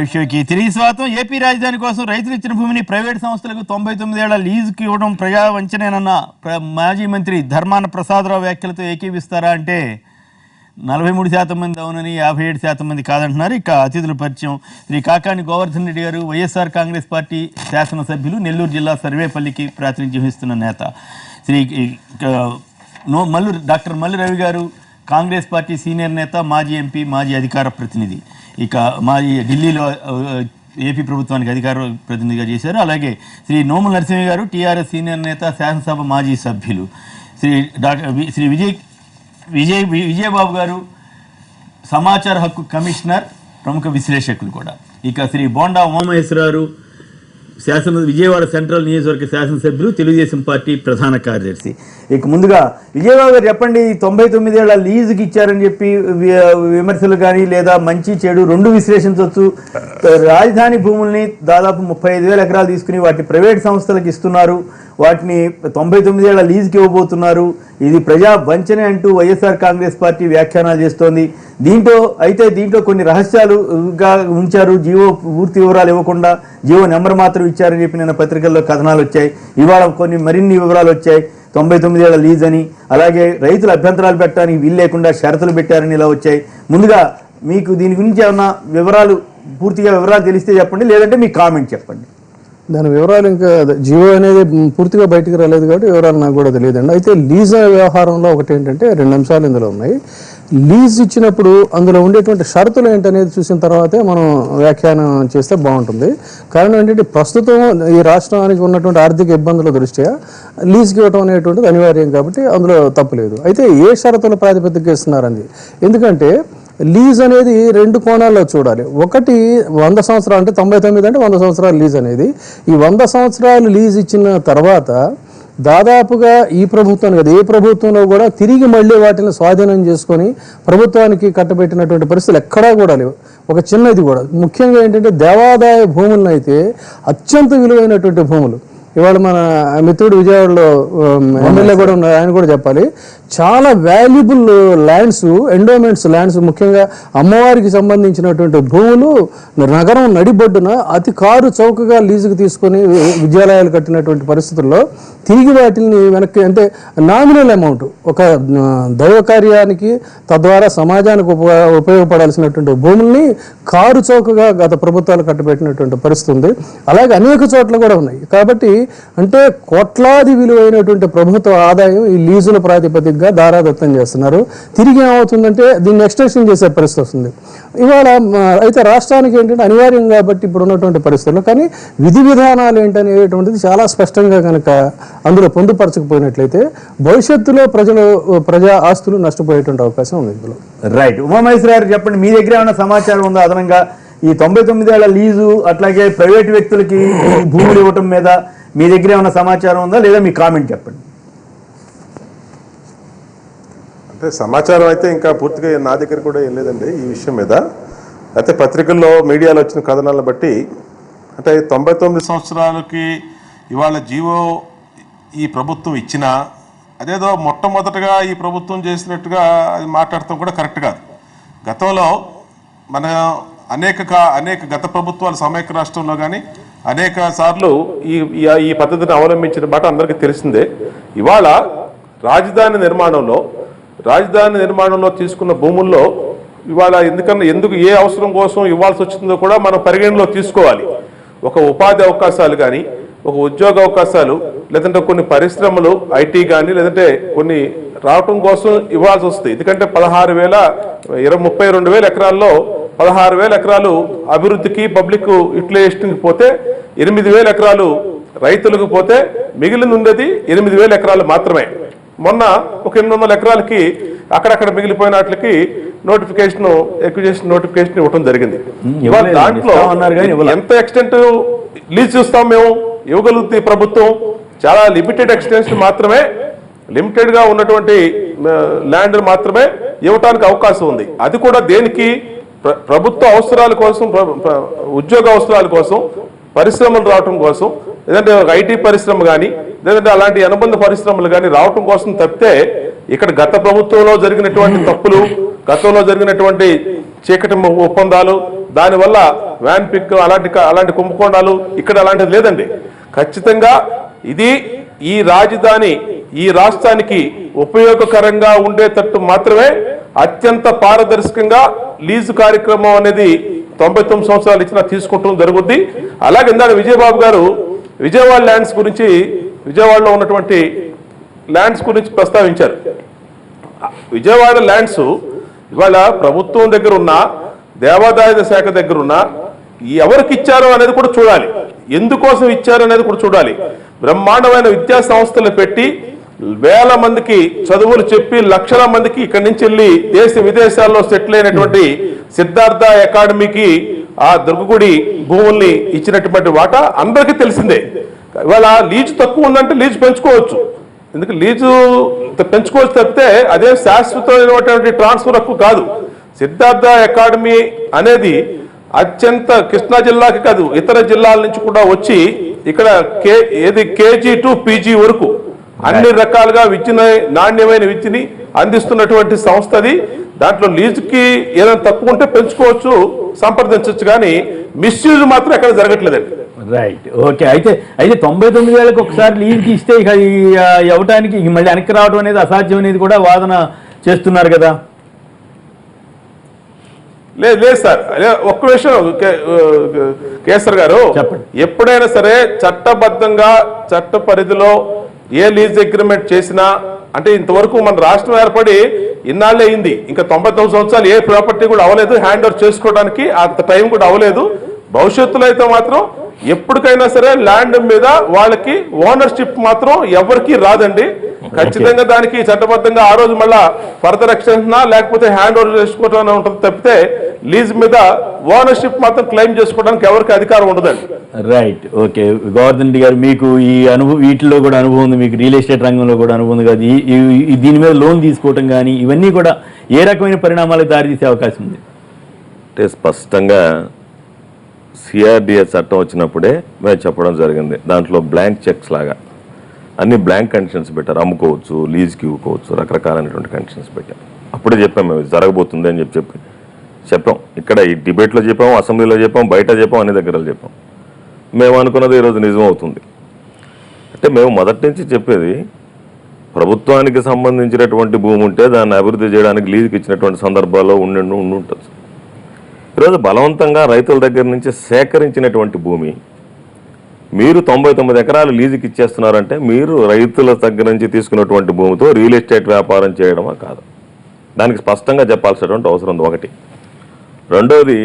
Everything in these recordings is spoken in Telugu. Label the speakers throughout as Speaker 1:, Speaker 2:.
Speaker 1: లైవ్ షోకి తిరిగి స్వాగతం. ఏపీ రాజధాని కోసం రైతులు ఇచ్చిన భూమిని ప్రైవేట్ సంస్థలకు 99 ఏళ్ల లీజుకి ఇవ్వడం ప్రజా వంచనేనన్న మాజీ మంత్రి ధర్మాన ప్రసాదరావు వ్యాఖ్యలతో ఏకీవిస్తారా అంటే 43% మంది అవునని, 57% మంది కాదంటున్నారు. ఇక అతిథుల పరిచయం శ్రీ కాకాని గోవర్ధన్ రెడ్డి గారు, వైఎస్ఆర్ కాంగ్రెస్ పార్టీ శాసనసభ్యులు, నెల్లూరు జిల్లా సర్వేపల్లికి ప్రాతినిధ్యం వహిస్తున్న నేత. శ్రీ డాక్టర్ మల్లు రవి గారు, కాంగ్రెస్ పార్టీ సీనియర్ నేత, మాజీ ఎంపీ, మాజీ అధికార ప్రతినిధి. ఇక మాజీ ఢిల్లీలో ఏపీ ప్రభుత్వానికి అధికార ప్రతినిధిగా చేశారు. అలాగే శ్రీ నోముల నరసింహ గారు, టీఆర్ఎస్ సీనియర్ నేత, శాసనసభ మాజీ సభ్యులు. శ్రీ విజయబాబు గారు, సమాచార హక్కు కమిషనర్, ప్రముఖ విశ్లేషకులు కూడా. ఇక శ్రీ బోండా ఉమామహేశ్వరరావు, విజయవాడ సెంట్రల్ నియోజకవర్గ శాసనసభ్యులు, తెలుగుదేశం పార్టీ ప్రధాన కార్యదర్శి. ఇక ముందుగా విజయబాబు గారు చెప్పండి, 99 ఏళ్ల లీజుకి ఇచ్చారని చెప్పి విమర్శలు కానీ లేదా మంచి చెడు రెండు విశ్లేషించవచ్చు. రాజధాని భూముల్ని దాదాపు 35,000 ఎకరాలు తీసుకుని వాటిని ప్రైవేట్ సంస్థలకు ఇస్తున్నారు, వాటిని 99 ఏళ్ల లీజుకి ఇవ్వబోతున్నారు. ఇది ప్రజా వంచనే అంటూ వైఎస్ఆర్ కాంగ్రెస్ పార్టీ వ్యాఖ్యానాలు చేస్తోంది. దీంట్లో కొన్ని రహస్యాలుగా ఉంచారు. జీవో పూర్తి వివరాలు ఇవ్వకుండా జీవో నెంబర్ మాత్రం ఇచ్చారని చెప్పి నిన్న పత్రికల్లో కథనాలు వచ్చాయి. ఇవాళ మరిన్ని వివరాలు వచ్చాయి. 99 ఏళ్ల లీజ్ అని, అలాగే రైతులు అభ్యంతరాలు పెట్టడానికి వీలు లేకుండా షరతులు పెట్టారని ఇలా వచ్చాయి. ముందుగా మీకు దీని గురించి ఏమన్నా పూర్తిగా వివరాలు తెలిస్తే చెప్పండి, లేదంటే మీ కామెంట్ చెప్పండి.
Speaker 2: దాని వివరాలు ఇంకా జియో అనేది పూర్తిగా బయటకు రాలేదు కాబట్టి వివరాలు నాకు కూడా తెలియదండి. అయితే లీజ్ వ్యవహారంలో ఒకటి ఏంటంటే 2 అంశాలు ఇందులో ఉన్నాయి. లీజ్ ఇచ్చినప్పుడు అందులో ఉండేటువంటి షరతులు ఏంటనేది చూసిన తర్వాతే మనం వ్యాఖ్యానం చేస్తే బాగుంటుంది. కారణం ఏంటంటే ప్రస్తుతం ఈ రాష్ట్రానికి ఉన్నటువంటి ఆర్థిక ఇబ్బందుల దృష్ట్యా లీజ్కి ఇవ్వడం అనేటువంటిది అనివార్యం కాబట్టి అందులో తప్పులేదు. అయితే ఏ షరతుల ప్రాతిపదికగా ఇస్తున్నారని, ఎందుకంటే లీజ్ అనేది 2 కోణాల్లో చూడాలి. ఒకటి 100 సంవత్సరాలు అంటే 99 అంటే 100 సంవత్సరాలు లీజ్ అనేది. ఈ 100 సంవత్సరాలు లీజ్ ఇచ్చిన తర్వాత దాదాపుగా ఈ ప్రభుత్వానికి కదా ఏ ప్రభుత్వంలో కూడా తిరిగి మళ్ళీ వాటిని స్వాధీనం చేసుకొని ప్రభుత్వానికి కట్టబెట్టినటువంటి పరిస్థితులు ఎక్కడా కూడా లేవు. ఒక చిన్నది కూడా ముఖ్యంగా ఏంటంటే దేవాదాయ భూములను అయితే అత్యంత విలువైనటువంటి భూములు. ఇవాళ మన మిత్రుడు విజయవాడలో ఎమ్మెల్యే కూడా ఉన్నారు, ఆయన కూడా చెప్పాలి. చాలా వాల్యుబుల్ ల్యాండ్స్, ఎండోమెంట్స్ ల్యాండ్స్, ముఖ్యంగా అమ్మవారికి సంబంధించినటువంటి భూములు నగరం నడిబొడ్డున అతి కారు చౌకగా లీజుకు తీసుకొని విద్యాలయాలు కట్టినటువంటి పరిస్థితుల్లో తిరిగి వాటిని వెనక్కి అంటే నామినల్ అమౌంట్ ఒక దైవ కార్యానికి తద్వారా సమాజానికి ఉపయోగపడాల్సినటువంటి భూముల్ని కారు చౌకగా గత ప్రభుత్వాలు కట్టబెట్టినటువంటి పరిస్థితి ఉంది. అలాగే అనేక చోట్ల కూడా ఉన్నాయి. కాబట్టి అంటే కోట్లాది విలువైనటువంటి ప్రభుత్వ ఆదాయం ఈ లీజుల ప్రాతిపదికగా దారాదత్తం చేస్తున్నారు. తిరిగి ఏమవుతుందంటే దీన్ని ఎక్స్టెన్షన్ చేసే పరిస్థితి వస్తుంది. ఇవాళ అయితే రాష్ట్రానికి ఏంటంటే అనివార్యం కాబట్టి ఇప్పుడు ఉన్నటువంటి పరిస్థితుల్లో కానీ విధి విధానాలు ఏంటనేటువంటిది చాలా స్పష్టంగా కనుక అందులో పొందుపరచకపోయినట్లయితే భవిష్యత్తులో ప్రజా ఆస్తులు నష్టపోయేటువంటి అవకాశం ఉంది ఇందులో.
Speaker 1: రైట్. ఉమామహేశ్వర గారు చెప్పండి, మీ దగ్గర ఏమైనా సమాచారం ఉందా అదనంగా ఈ 99 ఏళ్ల లీజు అట్లాగే ప్రైవేట్ వ్యక్తులకి భూములు ఇవ్వటం మీద మీ దగ్గర ఏమైనా సమాచారం ఉందా, లేదా మీ కామెంట్ చెప్పండి.
Speaker 3: అంటే సమాచారం అయితే ఇంకా పూర్తిగా నా దగ్గర కూడా ఏం లేదండి ఈ విషయం మీద. అయితే పత్రికల్లో మీడియాలో వచ్చిన కథనాలను బట్టి అంటే 99 సంవత్సరాలకి ఇవాళ జీవో ఈ ప్రభుత్వం ఇచ్చినా అదేదో మొట్టమొదటగా ఈ ప్రభుత్వం చేసినట్టుగా అది మాట్లాడటం కూడా కరెక్ట్ కాదు. గతంలో మన అనేక గత ప్రభుత్వాలు సమైక్య రాష్ట్రంలో కానీ అనేక సార్లు ఈ పద్ధతిని అవలంబించిన మాట అందరికీ తెలిసిందే. ఇవాళ రాజధాని నిర్మాణంలో తీసుకున్న భూముల్లో ఇవాళ ఎందుకు ఏ అవసరం కోసం ఇవ్వాల్సి వచ్చిందో కూడా మనం పరిగణలో తీసుకోవాలి. ఒక ఉపాధి అవకాశాలు కానీ, ఒక ఉద్యోగ అవకాశాలు, లేదంటే కొన్ని పరిశ్రమలు ఐటీ కానీ లేదంటే కొన్ని రావటం కోసం ఇవ్వాల్సి వస్తుంది. ఎందుకంటే 32,000 ఎకరాల్లో 16,000 ఎకరాలు అభివృద్ధికి పబ్లిక్ యూటిలైజేషన్కి పోతే 8,000 ఎకరాలు రైతులకు పోతే మిగిలిన ఉండేది 8,000 ఎకరాలు మాత్రమే. మొన్న ఒక 800 ఎకరాలకి అక్కడక్కడ మిగిలిపోయిన వాటికి ఎక్విజిషన్ నోటిఫికేషన్ ఇవ్వడం జరిగింది. ఇవాళ దాంట్లో ఎంత ఎక్స్టెంట్ లీజ్ చూస్తాం మేము ఇవ్వగలుగుతుంది ప్రభుత్వం? చాలా లిమిటెడ్ ఎక్స్టెన్షన్ మాత్రమే, లిమిటెడ్ గా ఉన్నటువంటి ల్యాండ్ మాత్రమే ఇవ్వటానికి అవకాశం ఉంది. అది కూడా దేనికి? ప్రభుత్వ అవసరాల కోసం, ఉద్యోగ అవసరాల కోసం, పరిశ్రమలు రావటం కోసం, లేదంటే ఐటీ పరిశ్రమ కానీ లేదంటే అలాంటి అనుబంధ పరిశ్రమలు కానీ రావటం కోసం తప్పితే ఇక్కడ గత ప్రభుత్వంలో జరిగినటువంటి తప్పులు, గతంలో జరిగినటువంటి చీకటి ఒప్పందాలు, దానివల్ల వ్యాన్ పిక్ అలాంటి కుంభకోణాలు ఇక్కడ అలాంటిది లేదండి. ఖచ్చితంగా ఇది ఈ రాజధాని ఈ రాష్ట్రానికి ఉపయోగకరంగా ఉండేటట్టు మాత్రమే అత్యంత పారదర్శకంగా లీజు కార్యక్రమం అనేది 99 సంవత్సరాలు ఇచ్చినా తీసుకుంటూ జరుగుద్ది. అలాగే ఇందాక విజయబాబు గారు విజయవాడ ల్యాండ్స్ గురించి, విజయవాడలో ఉన్నటువంటి ల్యాండ్స్ గురించి ప్రస్తావించారు. విజయవాడ ల్యాండ్స్ ఇవాళ ప్రభుత్వం దగ్గర ఉన్న, దేవాదాయ శాఖ దగ్గర ఉన్న, ఎవరికి ఇచ్చారో అనేది కూడా చూడాలి, ఎందుకోసం ఇచ్చారు అనేది కూడా చూడాలి. బ్రహ్మాండమైన విద్యా సంస్థలు పెట్టి వేల మందికి చదువులు చెప్పి లక్షల మందికి ఇక్కడి నుంచి వెళ్ళి దేశ విదేశాల్లో సెటిల్ అయినటువంటి సిద్ధార్థ అకాడమీకి ఆ దుర్గగుడి భూముల్ని ఇచ్చినటువంటి వాటా అందరికీ తెలిసిందే. ఇవాళ లీజు తక్కువ ఉందంటే లీజు పెంచుకోవచ్చు, ఎందుకు లీజు పెంచుకోవచ్చు తప్పితే అదే శాశ్వతమైనటువంటి ట్రాన్స్ఫర్ హక్కు కాదు. సిద్ధార్థ అకాడమీ అనేది అత్యంత కృష్ణా జిల్లాకి కాదు ఇతర జిల్లాల నుంచి కూడా వచ్చి ఇక్కడ కేజీ టు పీజీ వరకు అన్ని రకాలుగా విద్యని, నాణ్యమైన విద్యని అందిస్తున్నటువంటి సంస్థ అది. దాంట్లో లీజుకి ఏదైనా తక్కువ ఉంటే పెంచుకోవచ్చు, సంప్రదించవచ్చు, కానీ మిస్యూజ్ మాత్రం ఎక్కడ జరగట్లేదండి.
Speaker 1: Right, okay. అయితే 99,000కి ఒకసారి లీజుకి ఇస్తే ఇక ఇవ్వటానికి మళ్ళీ వెనక్కి రావడం అనేది అసాధ్యం అనేది కూడా వాదన చేస్తున్నారు కదా.
Speaker 3: లేదు సార్, ఒక్క విషయం కేసర్ గారు, ఎప్పుడైనా సరే చట్టబద్ధంగా చట్ట పరిధిలో ఏ లీజ్ అగ్రిమెంట్ చేసినా, అంటే ఇంతవరకు మన రాష్ట్రం ఏర్పడి ఇన్నాళ్ళే అయింది, ఇంకా 99 సంవత్సరాలు ఏ ప్రాపర్టీ కూడా అవ్వలేదు, హ్యాండ్ ఓవర్ చేసుకోవడానికి అంత టైం కూడా అవ్వలేదు. భవిష్యత్తులో అయితే మాత్రం ఎప్పటికైనా సరే ల్యాండ్ మీద వాళ్ళకి ఓనర్షిప్ మాత్రం ఎవరికి రాదండి. ఖచ్చితంగా దానికి చట్టబద్ధంగా ఆ రోజు మళ్ళా ఫర్దర్ ఎక్స్టెన్షన్ లేకపోతే హ్యాండ్ ఓవర్ చేసుకోవడం ఉంటుంది తప్పితే లీజ్ మీద ఓనర్షిప్ మాత్రం క్లెయిమ్ చేసుకోవడానికి ఎవరికి అధికారం ఉండదండి.
Speaker 1: Right, okay. గోవర్ధన్ రెడ్డి గారు, మీకు ఈ అనుభవం, వీటిలో కూడా అనుభవం ఉంది, మీకు రియల్ ఎస్టేట్ రంగంలో కూడా అనుభవం ఉంది కదా, దీని మీద లోన్ తీసుకోవటం కానీ ఇవన్నీ కూడా ఏ రకమైన పరిణామాలకు దారితీసే అవకాశం ఉంది?
Speaker 4: అంటే స్పష్టంగా సిఆర్డిఏ చట్టం వచ్చినప్పుడే మేము చెప్పడం జరిగింది, దాంట్లో బ్లాంక్ చెక్స్ లాగా అన్ని బ్లాంక్ కండిషన్స్ పెట్టారు, అమ్ముకోవచ్చు, లీజ్కి ఇవ్వుకోవచ్చు, రకరకాలైనటువంటి కండిషన్స్ పెట్టారు. అప్పుడే చెప్పాం మేము జరగబోతుంది అని చెప్పాం. ఇక్కడ ఈ డిబేట్లో చెప్పాం, అసెంబ్లీలో చెప్పాం, బయట చెప్పాం, అన్ని దగ్గరలో చెప్పాం. మేము అనుకున్నది ఈరోజు నిజం అవుతుంది. అంటే మేము మొదటి నుంచి చెప్పేది, ప్రభుత్వానికి సంబంధించినటువంటి భూమి ఉంటే దాన్ని అభివృద్ధి చేయడానికి లీజుకి ఇచ్చినటువంటి సందర్భాల్లో ఉండుంటుంది. ఈరోజు బలవంతంగా రైతుల దగ్గర నుంచి సేకరించినటువంటి భూమి మీరు 99 ఎకరాలు లీజుకి ఇచ్చేస్తున్నారంటే మీరు రైతుల దగ్గర నుంచి తీసుకున్నటువంటి భూమితో రియల్ ఎస్టేట్ వ్యాపారం చేయడమా కాదు, దానికి స్పష్టంగా చెప్పాల్సినటువంటి అవసరం ఉంది. ఒకటి. రెండోది,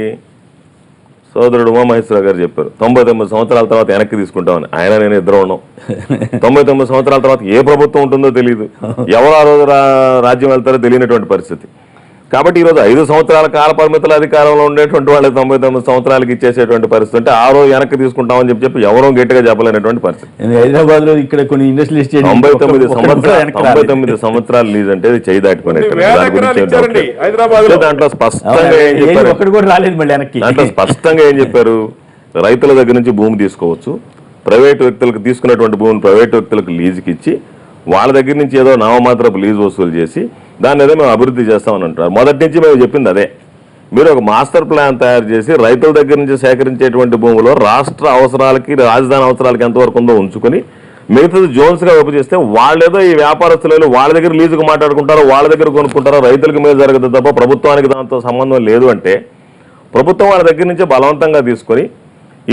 Speaker 4: సోదరుడు ఉమామహేశ్వర గారు చెప్పారు 99 సంవత్సరాల తర్వాత వెనక్కి తీసుకుంటామని. ఆయన నేను ఇద్దరు ఉన్నాం. 99 సంవత్సరాల తర్వాత ఏ ప్రభుత్వం ఉంటుందో తెలియదు, ఎవరు ఆ రోజు రాజ్యం వెళ్తారో తెలియనటువంటి పరిస్థితి. కాబట్టి ఈరోజు 5 సంవత్సరాల కాల పరిమితుల అధికారంలో ఉండేటువంటి వాళ్ళు 99 సంవత్సరాలకు ఇచ్చేసేటువంటి పరిస్థితి అంటే ఆ రోజు వెనక్కి తీసుకుంటామని చెప్పి ఎవరో గట్టిగా చెప్పలేనటువంటి పరిస్థితి.
Speaker 1: హైదరాబాద్ లో ఇక్కడ కొన్ని ఇండస్ట్రియల్ ఎస్టేట్
Speaker 4: 99 సంవత్సరాల లీజ్ అంటే చేయి దాటిపోయినట్టు. దాంట్లో స్పష్టంగా ఏం చెప్పారు, దాంట్లో స్పష్టంగా ఏం చెప్పారు, రైతుల దగ్గర నుంచి భూమి తీసుకోవచ్చు, ప్రైవేటు వ్యక్తులకు తీసుకున్నటువంటి భూమిని ప్రైవేటు వ్యక్తులకు లీజుకి ఇచ్చి వాళ్ళ దగ్గర నుంచి ఏదో నామమాత్రపు లీజు వసూలు చేసి దాన్ని ఏదో మేము అభివృద్ధి చేస్తామని అంటారు. మొదటి నుంచి మేము చెప్పింది అదే. మీరు ఒక మాస్టర్ ప్లాన్ తయారు చేసి రైతుల దగ్గర నుంచి సేకరించేటువంటి భూములో రాష్ట్ర అవసరాలకి, రాజధాని అవసరాలకి ఎంతవరకు ఉందో ఉంచుకొని మిగతాది జోన్స్గా విభజిస్తే వాళ్ళేదో ఈ వ్యాపారస్తులు వాళ్ళ దగ్గర లీజుకు మాట్లాడుకుంటారో, వాళ్ళ దగ్గర కొనుక్కుంటారో, రైతులకు మీద జరగదు తప్ప ప్రభుత్వానికి దాంతో సంబంధం లేదు అంటే ప్రభుత్వం వాళ్ళ దగ్గర నుంచి బలవంతంగా తీసుకొని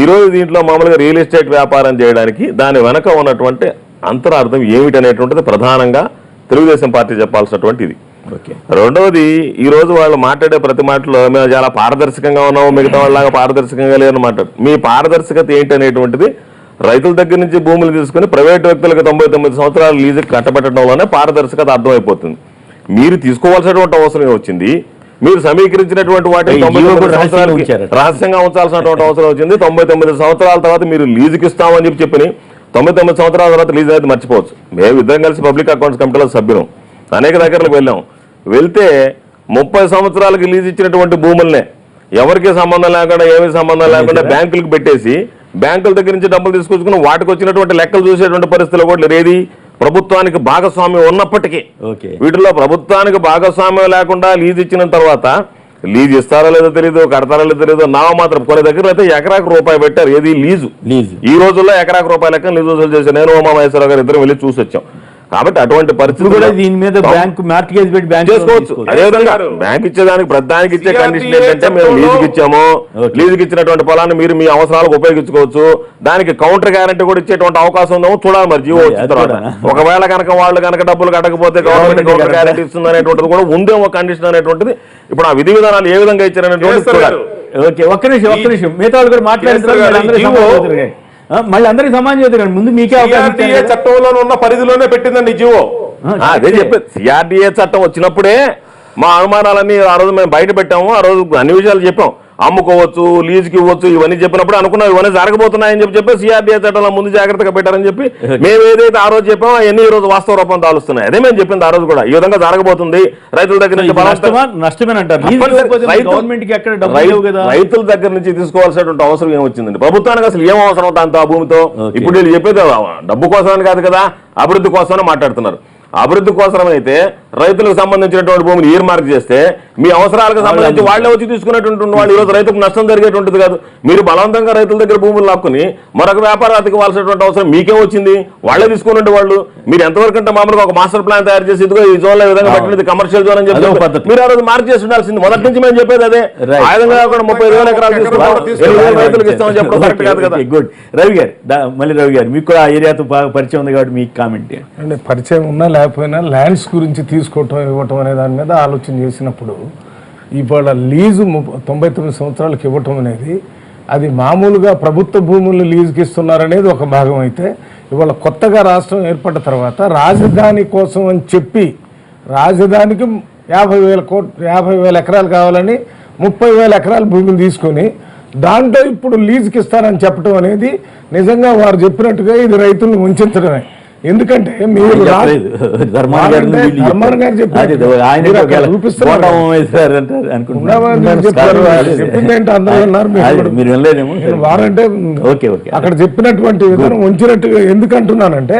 Speaker 4: ఈరోజు దీంట్లో మామూలుగా రియల్ ఎస్టేట్ వ్యాపారం చేయడానికి దాని వెనక ఉన్నటువంటి అంతరార్థం ఏమిటనేటువంటిది ప్రధానంగా తెలుగుదేశం పార్టీ చెప్పాల్సినటువంటి ఇది. రెండవది, ఈ రోజు వాళ్ళు మాట్లాడే ప్రతి మాటలో మేము చాలా పారదర్శకంగా ఉన్నాము, మిగతా వాళ్ళలాగా పారదర్శకంగా లేదని మాట్లాడు. మీ పారదర్శకత ఏంటి అనేటువంటిది రైతుల దగ్గర నుంచి భూములు తీసుకుని ప్రైవేటు వ్యక్తులకు 99 సంవత్సరాలు లీజుకి కట్టబెట్టడంలోనే పారదర్శకత అర్థమైపోతుంది. మీరు తీసుకోవాల్సినటువంటి అవసరం వచ్చింది, మీరు సమీకరించినటువంటి వాటిని 99 సంవత్సరాలకి రహస్యంగా ఉంచాల్సినటువంటి అవసరం వచ్చింది. 99 సంవత్సరాల తర్వాత మీరు లీజుకి ఇస్తామని చెప్పి 99 సంవత్సరాల తర్వాత లీజ్ అనేది మర్చిపోవచ్చు. మేము ఇద్దరం కలిసి పబ్లిక్ అకౌంట్స్ కమిటీలో సభ్యులం, అనేక దగ్గరకు వెళ్తే 30 సంవత్సరాలకి లీజ్ ఇచ్చినటువంటి భూములనే ఎవరికి సంబంధం లేకుండా, ఏమీ సంబంధం లేకుండా బ్యాంకులకు పెట్టేసి బ్యాంకుల దగ్గర నుంచి డబ్బులు తీసుకొచ్చుకుని వాటికి వచ్చినటువంటి లెక్కలు చూసేటువంటి పరిస్థితులు కూడా లేదు. ప్రభుత్వానికి భాగస్వామ్యం ఉన్నప్పటికీ వీటిలో ప్రభుత్వానికి భాగస్వామ్యం లేకుండా లీజ్ ఇచ్చిన తర్వాత లీజ్ ఇస్తారో లేదో తెలియదు, కడతారో లేదో తెలియదు. మాత్రం కొన్ని దగ్గర అయితే ఎకరాకు రూపాయి పెట్టారు. ఏది లీజు. ఈ రోజుల్లో ఎకరాకు రూపాయి లెక్క లీజు వసూలు చేసి నేను ఉమామహేశ్వరరావు గారు ఇద్దరు వెళ్ళి చూసి వచ్చాం. కాబట్టి అటువంటి పరిస్థితి కూడా
Speaker 1: దీని మీద బ్యాంక్ మార్టిగేజ్ పెట్టి బ్యాంక్
Speaker 4: చేసుకోవచ్చు. అదేవిధంగా బ్యాంక్ ఇచ్చేదానికి ప్రతిదానికి ఇచ్చే కండిషన్ ఏంటంటే మేము లీజుకి ఇచ్చాము, లీజుకి ఇచ్చినటువంటి పొలాన్ని మీరు మీ అవసరాలకు ఉపయోగించుకోవచ్చు, దానికి కౌంటర్ గ్యారంటీ కూడా ఇచ్చేటువంటి అవకాశం ఉందేమో చూడాలి మరి జీవో వచ్చిన తర్వాత. ఒకవేళ కనుక వాళ్ళు కనుక డబ్బులు కట్టకపోతే గవర్నమెంట్ కౌంటర్ గ్యారంటీ ఇస్తుంది అనేటువంటిది కూడా ఉందేమో కండిషన్ అనేటువంటిది. ఇప్పుడు ఆ విధి విధానాలు ఏ విధంగా ఇచ్చారనేటువంటి చూడాలి.
Speaker 1: ఓకే, ఒక్క నిమిషం మిగతా వాళ్ళు కూడా మాట్లాడుతున్నారు. మళ్ళీ అందరికి సమానం చేద్దాం. ముందు మీకే
Speaker 3: చట్టంలో ఉన్న పరిధిలోనే పెట్టిందండి జీవో.
Speaker 4: అదే చెప్పేది. సిఆర్డిఏ చట్టం వచ్చినప్పుడే మా అనుమానాలన్నీ ఆ రోజు మేము బయట పెట్టాము. ఆ రోజు అన్ని విషయాలు చెప్పాం. అమ్ముకోవచ్చు, లీజుకి ఇవ్వచ్చు, ఇవన్నీ చెప్పినప్పుడు అనుకున్నాం ఇవన్నీ జరగబోతున్నాయని చెప్పి సిఆర్డిఏ చట్టంలో ముందు జాగ్రత్తగా పెట్టారని చెప్పి మేము ఏదైతే ఆ రోజు చెప్పామో అవన్నీ ఈ రోజు వాస్తవ రూపం దాలుస్తున్నాయి. అదే మేము చెప్పింది ఆ రోజు కూడా. ఈ విధంగా జరగబోతుంది. రైతుల దగ్గర నుంచి రైతుల దగ్గర నుంచి తీసుకోవాల్సినటువంటి అవసరం ఏమొచ్చిందండి? ప్రభుత్వానికి అసలు ఏం అవసరం ఉంటుంది ఆ భూమితో? ఇప్పుడు వీళ్ళు చెప్పేది డబ్బు కోసమని కాదు కదా, అభివృద్ధి కోసమని మాట్లాడుతున్నారు. అభివృద్ధి కోసం అయితే రైతులకు సంబంధించినటువంటి భూమిని ఇయర్ మార్క్ చేస్తే మీ అవసరాలకు సంబంధించి వాళ్ళే వచ్చి తీసుకునేటువంటి వాళ్ళు ఈ రోజు రైతుకు నష్టం జరిగేటువంటిది కాదు. మీరు బలవంతంగా రైతుల దగ్గర భూములు లాక్కుని మరొక వ్యాపారానికి ఇవ్వాల్సినటువంటి అవసరం మీకే వచ్చింది. వాళ్ళే తీసుకునే వాళ్ళు. మీరు ఎంతవరకు అంటే మామూలుగా ఒక మాస్టర్ ప్లాన్ తయారు చేసి ఇదిగో ఈ జోన్ లో విధంగా పెట్టినది కమర్షియల్ జోన్ అని చెప్పి మీరు ఆ రోజు మార్క్ చేసి ఉండాల్సింది. మొదటి నుంచి మేము చెప్పేది అదే. ఆ విధంగా కాకుండా 35,000 ఎకరాలు తీసుకుంటాం రైతులకు ఇస్తామని చెప్పడం కరెక్ట్ కాదు కదా.
Speaker 1: గుడ్. రవి గారు, మళ్ళీ రవి గారు, మీకు కూడా ఆ ఏరియాతో బాగా పరిచయం ఉంది కాబట్టి మీకు కామెంట్.
Speaker 5: అంటే పరిచయం ఉన్నా లేకపోయినా ల్యాండ్స్ గురించి తీసుకోవటం ఇవ్వటం అనే దాని మీద ఆలోచన చేసినప్పుడు ఇవాళ లీజు 99 సంవత్సరాలకు ఇవ్వటం అనేది అది మామూలుగా ప్రభుత్వ భూములు లీజుకి ఇస్తున్నారనేది ఒక భాగం అయితే, ఇవాళ కొత్తగా రాష్ట్రం ఏర్పడ్డ తర్వాత రాజధాని కోసం అని చెప్పి రాజధానికి 50,000 ఎకరాలు కావాలని 30,000 ఎకరాల భూమిని తీసుకొని దాంట్లో ఇప్పుడు లీజుకి ఇస్తారని చెప్పడం అనేది నిజంగా వారు చెప్పినట్టుగా ఇది రైతులను ఉంచడమే. ఎందుకంటే మీరు వారంటే అక్కడ చెప్పినటువంటి విధానం ఉంచినట్టుగా ఎందుకు అంటున్నానంటే,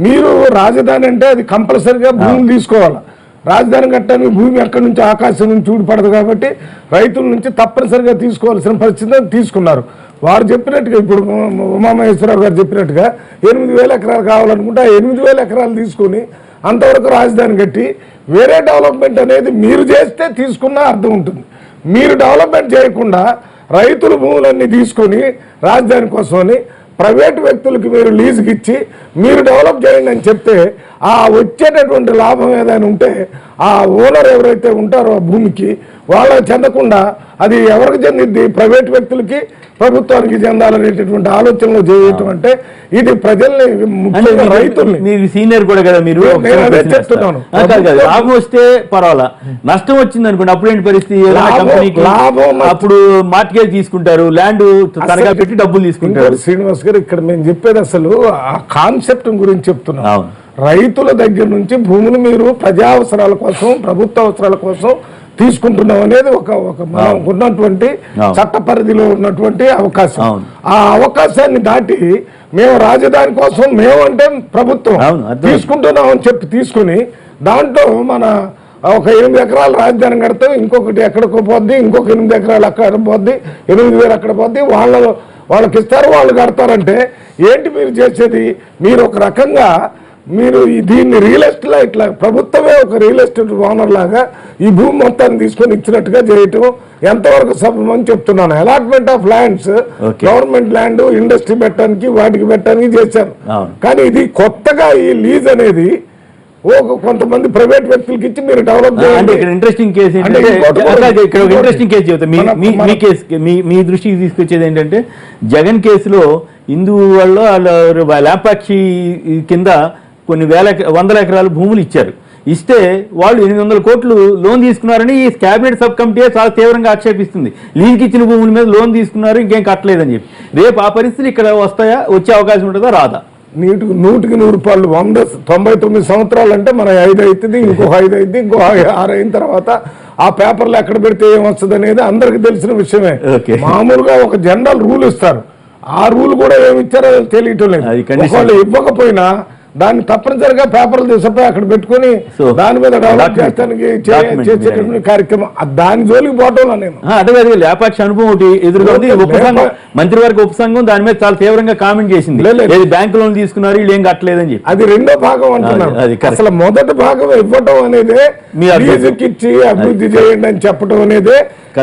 Speaker 5: మీరు రాజధాని అంటే అది కంపల్సరిగా భూములు తీసుకోవాలి. రాజధాని కట్టడానికి భూమి అక్కడి నుంచి ఆకాశం నుంచి ఊడిపడదు కాబట్టి రైతుల నుంచి తప్పనిసరిగా తీసుకోవాల్సిన పరిస్థితిని తీసుకున్నారు. వారు చెప్పినట్టుగా ఇప్పుడు ఉమామహేశ్వరరావు గారు చెప్పినట్టుగా 8,000 ఎకరాలు కావాలనుకుంటే ఆ 8,000 ఎకరాలు తీసుకొని అంతవరకు రాజధాని కట్టి వేరే డెవలప్మెంట్ అనేది మీరు చేస్తే తీసుకున్న అర్థం ఉంటుంది. మీరు డెవలప్మెంట్ చేయకుండా రైతుల భూములన్నీ తీసుకొని రాజధాని కోసమని ప్రైవేటు వ్యక్తులకు మీరు లీజుకి ఇచ్చి మీరు డెవలప్ చేయండి అని చెప్తే ఆ వచ్చేటటువంటి లాభం ఏదైనా ఉంటే ఆ ఓనర్ ఎవరైతే ఉంటారో ఆ భూమికి వాళ్ళకి చెందకుండా అది ఎవరికి చెందిద్ది? ప్రైవేట్ వ్యక్తులకి, ప్రభుత్వానికి చెందాలనేటటువంటి ఆలోచనలు చేయటం అంటే ఇది ప్రజల్ని ముఖ్యంగా రైతుల్ని.
Speaker 1: మీరు సీనియర్ కూడా కదా, మీరు
Speaker 5: చెప్తున్నాను.
Speaker 1: లాభం వస్తే పర్వాలా, నష్టం వచ్చింది అనుకోండి అప్పుడు ఏంటి పరిస్థితి? లాభం అప్పుడు మార్టిగేజ్ తీసుకుంటారు, ల్యాండ్ తనఖా పెట్టి డబ్బులు తీసుకుంటారు.
Speaker 5: శ్రీనివాస్ గారు, ఇక్కడ మేము చెప్పేది అసలు ఆ కాన్సెప్ట్ గురించి చెప్తున్నాం. రైతుల దగ్గర నుంచి భూములు మీరు ప్రజా అవసరాల కోసం, ప్రభుత్వ అవసరాల కోసం తీసుకుంటున్నాం అనేది ఒక ఉన్నటువంటి చట్ట పరిధిలో ఉన్నటువంటి అవకాశం. ఆ అవకాశాన్ని దాటి మేము రాజధాని కోసం మేము అంటే ప్రభుత్వం తీసుకుంటున్నాం అని చెప్పి తీసుకుని దాంట్లో మన ఒక 8 ఎకరాలు రాజధాని కడితే ఇంకొకటి ఎక్కడికో పోద్ది, ఇంకొక 8 ఎకరాలు అక్కడ పోద్ది, 8,000 అక్కడ పోద్ది, వాళ్ళకి ఇస్తారు, వాళ్ళు కడతారంటే ఏంటి మీరు చేసేది? మీరు ఒక రకంగా మీరు దీన్ని రియల్ ఎస్టేట్ ఇట్లా ప్రభుత్వమే ఒక రియల్ ఎస్టేట్ ఓనర్ లాగా ఈ భూమి మొత్తాన్ని తీసుకొని ఇచ్చినట్టుగా చేయటం ఎంతవరకు సభమని చెప్తున్నాను. Allotment of lands government land industry పెట్టడానికి వాటికి పెట్టడానికి చేశారు. కానీ ఇది కొత్తగా ఈ లీజ్ అనేది కొంతమంది ప్రైవేట్ వ్యక్తులకి ఇచ్చి మీరు డెవలప్ చేయండి.
Speaker 1: ఇంట్రెస్టింగ్ కేసు ఇంట్రెస్టింగ్ కేసు చెబుతా. మీ దృష్టికి తీసుకొచ్చేది ఏంటంటే, జగన్ కేసులో హిందూ వాళ్ళు ల్యాంపాక్షి కింద కొన్ని 100 ఎకరాలు భూములు ఇచ్చారు. ఇస్తే వాళ్ళు 800 కోట్లు లోన్ తీసుకున్నారని ఈ క్యాబినెట్ సబ్ కమిటీ చాలా తీవ్రంగా ఆక్షేపిస్తుంది. లీజుకి ఇచ్చిన భూముల మీద లోన్ తీసుకున్నారు, ఇంకేం కట్టలేదని చెప్పి. రేపు ఆ పరిస్థితి ఇక్కడ వస్తాయా? వచ్చే అవకాశం ఉంటుందా? రాదా?
Speaker 5: 100కి 100 రూపాయలు 99 సంవత్సరాలు అంటే మన 5 అవుతుంది, ఇంకొక 5 అవుతుంది, ఇంకో 6 అయిన తర్వాత ఆ పేపర్లు ఎక్కడ పెడితే ఏమొస్తుంది అనేది అందరికి తెలిసిన విషయమే. మామూలుగా ఒక జనరల్ రూల్ ఇస్తారు, ఆ రూల్ కూడా ఏమి ఇచ్చారో తెలియటం లేదు. వాళ్ళు ఇవ్వకపోయినా దాన్ని తప్పనిసరిగా పేపర్లు తీసుకుపోయి అక్కడ పెట్టుకుని దాని మీద డెవలప్ చేస్తానికి చేసేటువంటి కార్యక్రమం దాని జోలికి పోవటంలో నేను
Speaker 1: అంటే అది లేపాక్షి అనుభవం ఒకటి ఎదురుగా ఉంది. ఉపసంఘం మంత్రివర్గ ఉపసంఘం దాని మీద చాలా తీవ్రంగా కామెంట్ చేసింది. బ్యాంకు లోన్ తీసుకున్నారు వీళ్ళు ఏం కట్టలేదని చెప్పి.
Speaker 5: అది రెండో భాగం అంటున్నాను. అసలు మొదటి భాగం ఇవ్వటం అనేది ఇచ్చి అభివృద్ధి చేయండి అని చెప్పడం అనేది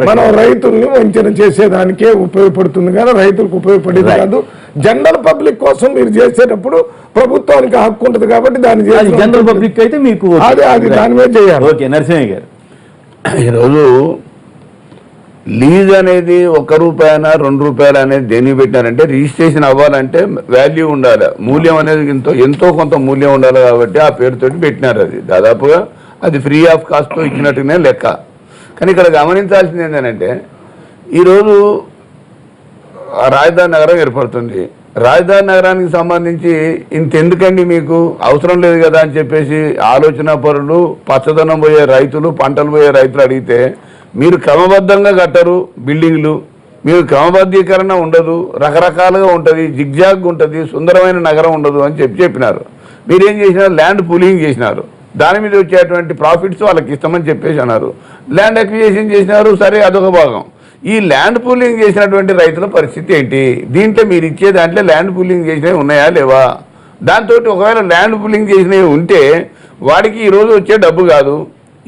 Speaker 5: మనం రైతుల్ని వంచన చేసేదానికే ఉపయోగపడుతుంది కానీ రైతులకు ఉపయోగపడేది కాదు. జనరల్ పబ్లిక్ కోసం మీరు చేసేటప్పుడు ప్రభుత్వానికి హక్కు ఉంటుంది కాబట్టి దాన్ని
Speaker 1: జనరల్ పబ్లిక్ అయితే మీకు
Speaker 5: అది దాని మీద చేయాలి.
Speaker 1: ఓకే నరసింహయ్య గారు,
Speaker 6: ఈరోజు లీజ్ అనేది ₹1 ₹2 అనేది దేనికి పెట్టినారంటే రిజిస్ట్రేషన్ అవ్వాలంటే వాల్యూ ఉండాలి, మూల్యం అనేది ఎంతో కొంత మూల్యం ఉండాలి కాబట్టి ఆ పేరుతోటి పెట్టినారు. అది దాదాపుగా అది ఫ్రీ ఆఫ్ కాస్ట్తో ఇచ్చినట్టునే లెక్క. కానీ ఇక్కడ గమనించాల్సింది ఏంటంటే ఈరోజు రాజధాని నగరం ఏర్పడుతుంది. రాజధాని నగరానికి సంబంధించి ఇంతెందుకండి మీకు అవసరం లేదు కదా అని చెప్పేసి ఆలోచన పరులు, పచ్చదనం పోయే రైతులు, పంటలు పోయే రైతులు అడిగితే మీరు క్రమబద్ధంగా కట్టరు బిల్డింగ్లు, మీరు క్రమబద్ధీకరణ ఉండదు, రకరకాలుగా ఉంటుంది, జిగ్జాగ్ ఉంటుంది, సుందరమైన నగరం ఉండదు అని చెప్పినారు. మీరేం చేసినారు? ల్యాండ్ పూలింగ్ చేసినారు. దాని మీద వచ్చేటువంటి ప్రాఫిట్స్ వాళ్ళకి ఇస్తామని చెప్పేసి అన్నారు. ల్యాండ్ అక్విజిషన్ చేసినారు, సరే అదొక భాగం. ఈ ల్యాండ్ పూలింగ్ చేసినటువంటి రైతుల పరిస్థితి ఏంటి? దీంట్లో మీరు ఇచ్చే దాంట్లో ల్యాండ్ పూలింగ్ చేసినవి ఉన్నాయా లేవా? దాంతో ఒకవేళ ల్యాండ్ పూలింగ్ చేసినవి ఉంటే వాడికి ఈరోజు వచ్చే డబ్బు కాదు,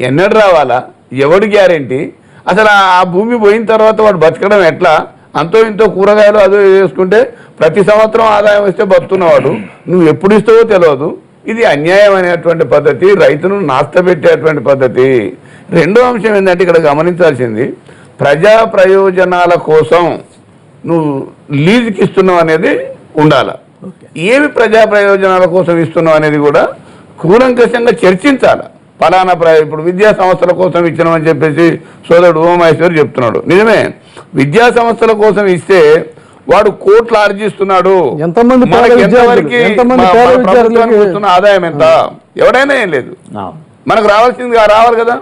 Speaker 6: ఎన్నడు రావాలా, ఎవడి గ్యారెంటీ? అసలు ఆ భూమి పోయిన తర్వాత వాడు బతకడం ఎట్లా? అంతో ఇంతో కూరగాయలు అదో వేసుకుంటే ప్రతి సంవత్సరం ఆదాయం వస్తే బతుకున్నవాడు నువ్వు ఎప్పుడు ఇస్తావో తెలియదు. ఇది అన్యాయం అనేటువంటి పద్ధతి, రైతును నాస్తపెట్టేటువంటి పద్ధతి. రెండో అంశం ఏంటంటే ఇక్కడ గమనించాల్సింది, ప్రజా ప్రయోజనాల కోసం నువ్వు లీజుకి ఇస్తున్నావు అనేది ఉండాలి. ఏమి ప్రజా ప్రయోజనాల కోసం ఇస్తున్నావు అనేది కూడా కూలంకషంగా చర్చించాలి. ఫలానా ఇప్పుడు విద్యా సంస్థల కోసం ఇచ్చినామని చెప్పేసి సోదరుడు ఉమామహేశ్వర్ చెప్తున్నాడు. నిజమే, విద్యా సంస్థల కోసం ఇస్తే వాడు కోట్లు ఆర్జిస్తున్నాడు. ప్రభుత్వానికి వస్తున్న ఆదాయం ఎంత? ఎవడైనా ఏం లేదు, మనకు రావాల్సింది రావాలి కదా.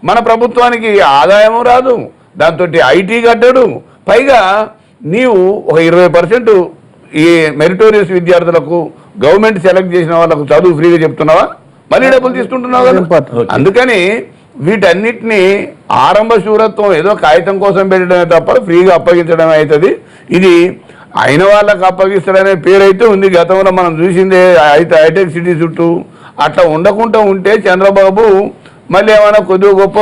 Speaker 6: మన ప్రభుత్వానికి ఆదాయము రాదు, దాంతో ఐటీ కట్టాడు. పైగా నీవు ఒక 20% ఈ మెరిటోరియస్ విద్యార్థులకు గవర్నమెంట్ సెలెక్ట్ చేసిన వాళ్ళకు చదువు ఫ్రీగా చెప్తున్నావా? మళ్ళీ డబ్బులు తీసుకుంటున్నావు కదా. అందుకని వీటన్నిటినీ ఆరంభ శూరత్వం ఏదో కాగితం కోసం పెట్టడమే తప్ప ఫ్రీగా అప్పగించడమే అవుతుంది. ఇది అయిన వాళ్ళకు అప్పగిస్తాడనే పేరు అయితే ఉంది. గతంలో మనం చూసిందే హైటెక్ సిటీ చుట్టూ. అట్లా ఉండకుండా ఉంటే చంద్రబాబు మళ్ళీ ఏమైనా కొద్దిగా గొప్ప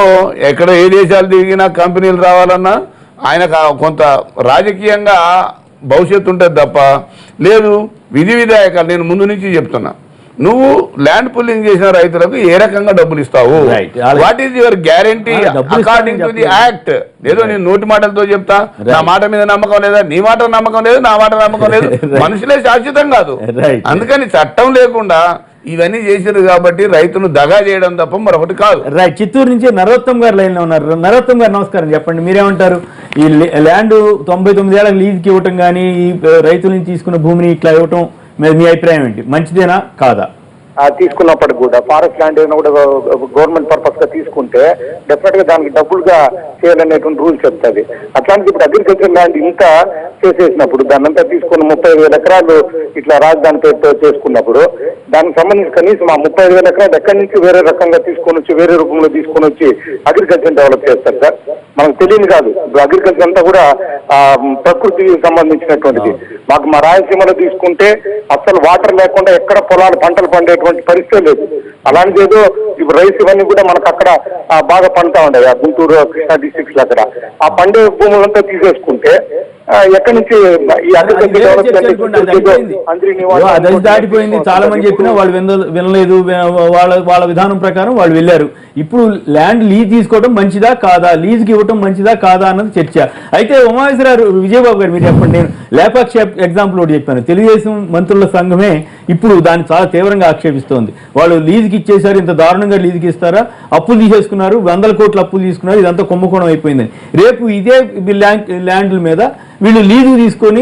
Speaker 6: ఎక్కడ ఏ దేశాలు తిరిగినా కంపెనీలు రావాలన్నా ఆయనకు కొంత రాజకీయంగా భవిష్యత్తు ఉంటుంది తప్ప లేదు. విధి విధాయకాలు నేను ముందు నుంచి చెప్తున్నా, నువ్వు ల్యాండ్ పుల్లింగ్ చేసిన రైతులకు ఏ రకంగా డబ్బులు ఇస్తావు? What is your guarantee according to the act? ఏదో నేను నోటి మాటలతో చెప్తా, నా మాట మీద నమ్మకం లేదా, నీ మాట నమ్మకం లేదు, నా మాట నమ్మకం లేదు. మనుషులే శాశ్వతం కాదు. అందుకని చట్టం లేకుండా ఇవన్నీ చేశారు కాబట్టి రైతులు దగా చేయడం తప్ప మరొకటి కాదు.
Speaker 1: రైట్. చిత్తూరు నుంచి నరోత్తమ్ గారు లైన్ లో ఉన్నారు. నరోత్తమ్ గారు నమస్కారం, చెప్పండి మీరేమంటారు? ఈ ల్యాండ్ 99 ఏళ్ళకి లీజ్కి ఇవ్వటం కానీ ఈ రైతుల నుంచి తీసుకున్న భూమిని ఇట్లా ఇవ్వటం మీ అభిప్రాయం ఏంటి? మంచిదేనా కాదా?
Speaker 7: తీసుకున్నప్పటికి కూడా ఫారెస్ట్ ల్యాండ్ ఏమైనా కూడా గవర్నమెంట్ పర్పస్ గా తీసుకుంటే డెఫినెట్ గా దానికి డబ్బులుగా చేయాలనేటువంటి రూల్స్ చెప్తుంది. అట్లాంటి ఇప్పుడు అగ్రికల్చర్ ల్యాండ్ ఇంత చేసేసినప్పుడు దాన్ని అంతా తీసుకుని 35,000 ఎకరాలు ఇట్లా రాజధాని పేరుతో చేసుకున్నప్పుడు దానికి సంబంధించి కనీసం ఆ 35,000 ఎకరాలు ఎక్కడి నుంచి వేరే రకంగా తీసుకొని వచ్చి వేరే రూపంలో తీసుకొని వచ్చి అగ్రికల్చర్ డెవలప్ చేస్తారు సార్. మనకు తెలియదు కాదు. ఇప్పుడు అగ్రికల్చర్ అంతా కూడా ప్రకృతికి సంబంధించినటువంటిది. మాకు మా రాయలసీమలో తీసుకుంటే అసలు వాటర్ లేకుండా ఎక్కడ పొలాలు పంటలు పండేటువంటి పరిస్థితి లేదు. అలాంటిది ఏదో ఇప్పుడు రైస్ ఇవన్నీ కూడా మనకు అక్కడ బాగా పండుతా ఉండేది. ఆ గుంటూరు, కృష్ణా డిస్ట్రిక్ట్స్ లో అక్కడ ఆ పండే భూములంతా తీసేసుకుంటే ఎక్కడి నుంచి ఈ
Speaker 1: అది దాటిపోయింది. చాలా మంది చెప్పినా వాళ్ళు వినలేదు. వాళ్ళ విధానం ప్రకారం వాళ్ళు వెళ్ళారు. ఇప్పుడు ల్యాండ్ లీజ్ తీసుకోవడం మంచిదా కాదా, లీజ్కి ఇవ్వడం మంచిదా కాదా అన్నది చర్చ. అయితే ఉమామహేశ్వరరావు, విజయబాబు గారు మీరు చెప్పండి. నేను లేపాక్షి ఎగ్జాంపుల్ ఒకటి చెప్పాను. తెలుగుదేశం మంత్రుల సంఘమే ఇప్పుడు దాన్ని చాలా తీవ్రంగా ఆక్షేపిస్తోంది. వాళ్ళు లీజుకి ఇచ్చేసారు, ఇంత దారుణంగా లీజుకి ఇస్తారా, అప్పులు తీసేసుకున్నారు, 100 కోట్ల అప్పులు తీసుకున్నారు, ఇదంతా కుంభకోణం అయిపోయిందని. రేపు ఇదే ల్యాండ్ల మీద వీళ్ళు లీజు తీసుకొని